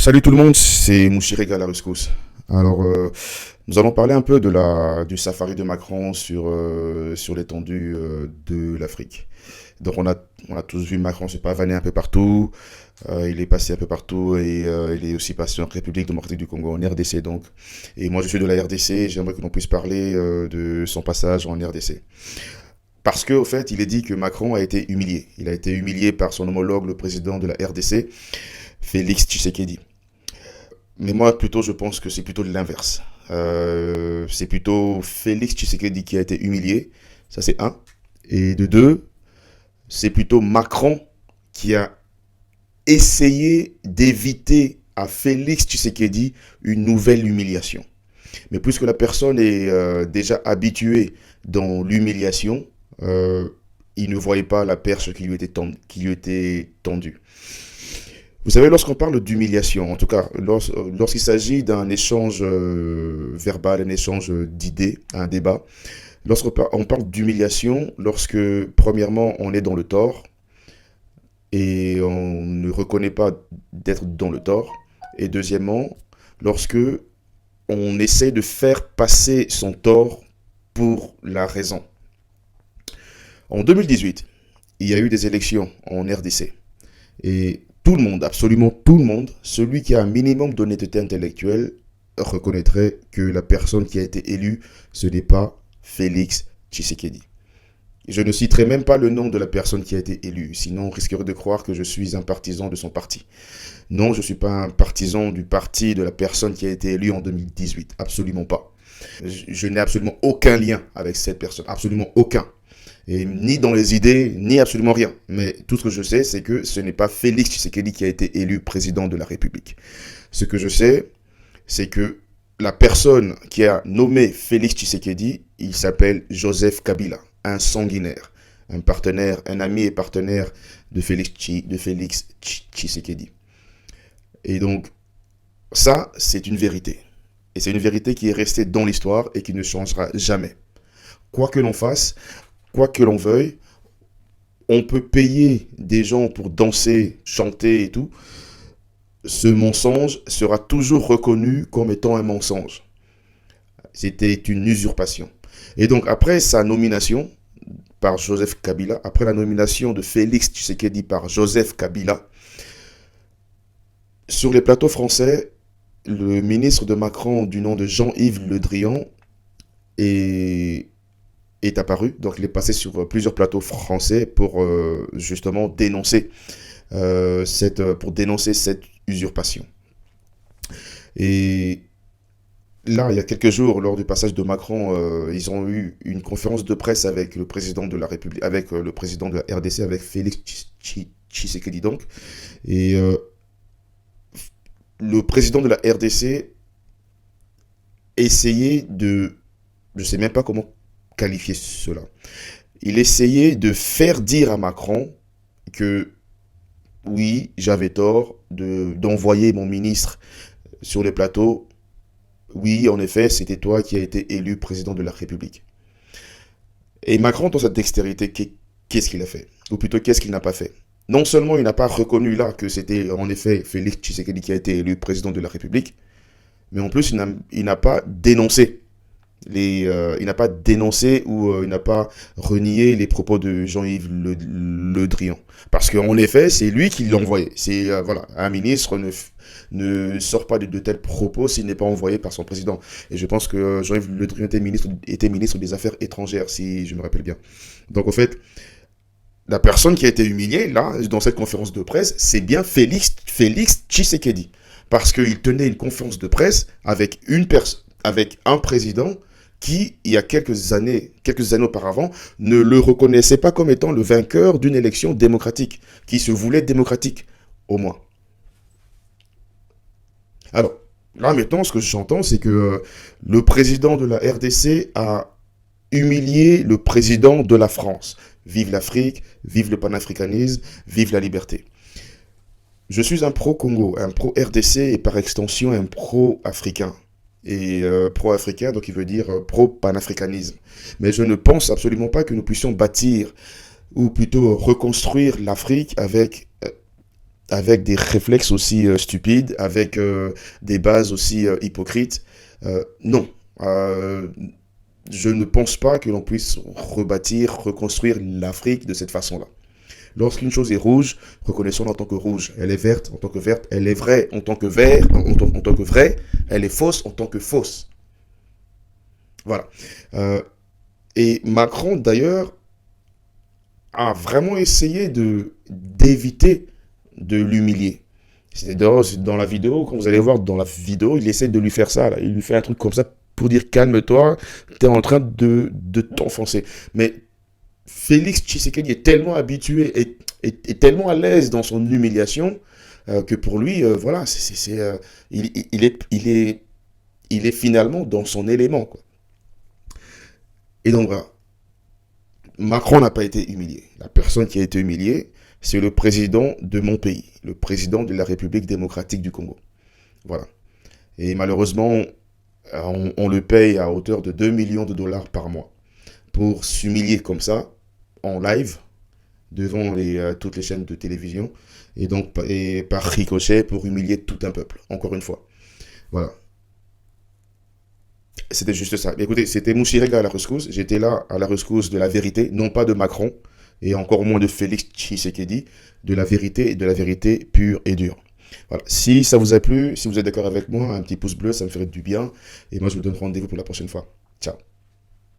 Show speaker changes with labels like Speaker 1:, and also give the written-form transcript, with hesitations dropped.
Speaker 1: Salut tout le monde, c'est Mouchirega la rescousse. Alors, nous allons parler un peu du safari de Macron sur l'étendue de l'Afrique. Donc, on a tous vu Macron se pavaner un peu partout. Il est passé un peu partout et il est aussi passé en République démocratique du Congo, en RDC donc. Et moi, je suis de la RDC et j'aimerais que l'on puisse parler de son passage en RDC. Parce qu'au fait, il est dit que Macron a été humilié. Il a été humilié par son homologue, le président de la RDC, Félix Tshisekedi. Mais moi, plutôt, je pense que c'est plutôt de l'inverse. C'est plutôt Félix Tshisekedi qui a été humilié. Ça, c'est un. Et de deux, c'est plutôt Macron qui a essayé d'éviter à Félix Tshisekedi une nouvelle humiliation. Mais puisque la personne est déjà habituée dans l'humiliation, euh, il ne voyait pas la perche qui lui était tendue. Vous savez, lorsqu'on parle d'humiliation, en tout cas, lorsqu'il s'agit d'un échange verbal, un échange d'idées, un débat, on parle d'humiliation lorsque, premièrement, on est dans le tort et on ne reconnaît pas d'être dans le tort, et deuxièmement, lorsque on essaie de faire passer son tort pour la raison. En 2018, il y a eu des élections en RDC. Et tout le monde, absolument tout le monde, celui qui a un minimum d'honnêteté intellectuelle, reconnaîtrait que la personne qui a été élue, ce n'est pas Félix Tshisekedi. Je ne citerai même pas le nom de la personne qui a été élue, sinon on risquerait de croire que je suis un partisan de son parti. Non, je ne suis pas un partisan du parti de la personne qui a été élue en 2018, absolument pas. Je n'ai absolument aucun lien avec cette personne, absolument aucun. Et ni dans les idées, ni absolument rien. Mais tout ce que je sais, c'est que ce n'est pas Félix Tshisekedi qui a été élu président de la République. Ce que je sais, c'est que la personne qui a nommé Félix Tshisekedi, il s'appelle Joseph Kabila, un sanguinaire, un partenaire, un ami et partenaire de Félix Tshisekedi. Et donc, ça, c'est une vérité. Et c'est une vérité qui est restée dans l'histoire et qui ne changera jamais. Quoi que l'on fasse, quoi que l'on veuille, on peut payer des gens pour danser, chanter et tout. Ce mensonge sera toujours reconnu comme étant un mensonge. C'était une usurpation. Et donc, après sa nomination par Joseph Kabila, après la nomination de Félix Tshisekedi par Joseph Kabila, sur les plateaux français, le ministre de Macron du nom de Jean-Yves Le Drian est apparu. Donc il est passé sur plusieurs plateaux français pour justement dénoncer cette usurpation. Et là, il y a quelques jours, lors du passage de Macron, ils ont eu une conférence de presse avec le président de la République, avec le président de la RDC, avec Félix Tshisekedi donc. Et le président de la RDC essayait de, je ne sais même pas comment qualifier cela. Il essayait de faire dire à Macron que oui, j'avais tort d'envoyer mon ministre sur les plateaux. Oui, en effet, c'était toi qui as été élu président de la République. Et Macron, dans sa dextérité, qu'est-ce qu'il a fait? Ou plutôt, qu'est-ce qu'il n'a pas fait? Non seulement il n'a pas reconnu là que c'était en effet Félix Tshisekedi qui a été élu président de la République, mais en plus, il n'a pas dénoncé il n'a pas dénoncé ou il n'a pas renié les propos de Jean-Yves Le Drian. Parce qu'en effet, c'est lui qui l'a envoyé. Voilà, un ministre ne sort pas de tels propos s'il n'est pas envoyé par son président. Et je pense que Jean-Yves Le Drian était ministre des Affaires étrangères, si je me rappelle bien. Donc, en fait, la personne qui a été humiliée, là, dans cette conférence de presse, c'est bien Félix Tshisekedi. Parce qu'il tenait une conférence de presse avec avec un président qui, il y a quelques années auparavant, ne le reconnaissait pas comme étant le vainqueur d'une élection démocratique, qui se voulait démocratique, au moins. Alors, là maintenant, ce que j'entends, c'est que le président de la RDC a humilié le président de la France. Vive l'Afrique, vive le panafricanisme, vive la liberté. Je suis un pro-Congo, un pro-RDC et par extension un pro-africain. Et pro-africain, donc il veut dire pro-panafricanisme. Mais je ne pense absolument pas que nous puissions bâtir, ou plutôt reconstruire l'Afrique avec avec des réflexes aussi stupides, avec des bases aussi hypocrites. Non. Euh, je ne pense pas que l'on puisse rebâtir, reconstruire l'Afrique de cette façon-là. Lorsqu'une chose est rouge, reconnaissons-la en tant que rouge. Elle est verte en tant que verte. Elle est vraie en tant que vert, en tant que vraie. Elle est fausse en tant que fausse. Voilà. Euh, et Macron, d'ailleurs, a vraiment essayé de d'éviter de l'humilier. C'est dans la vidéo, quand vous allez voir dans la vidéo, il essaie de lui faire ça. Là. Il lui fait un truc comme ça pour dire calme-toi, t'es en train de t'enfoncer. Mais Félix Tshisekedi est tellement habitué et tellement à l'aise dans son humiliation que pour lui, voilà, il est finalement dans son élément, quoi. Et donc voilà, Macron n'a pas été humilié. La personne qui a été humiliée, c'est le président de mon pays, le président de la République démocratique du Congo. Voilà. Et malheureusement, on le paye à hauteur de 2 millions de dollars par mois pour s'humilier comme ça, en live, devant toutes les chaînes de télévision, et donc et par ricochet pour humilier tout un peuple, encore une fois. Voilà. C'était juste ça. Écoutez, c'était Mouchirega à la rescousse. J'étais là à la rescousse de la vérité, non pas de Macron, et encore moins de Félix Tshisekedi, de la vérité et de la vérité pure et dure. Voilà. Si ça vous a plu, si vous êtes d'accord avec moi, un petit pouce bleu, ça me ferait du bien. Et moi, je vous donne rendez-vous pour la prochaine fois. Ciao.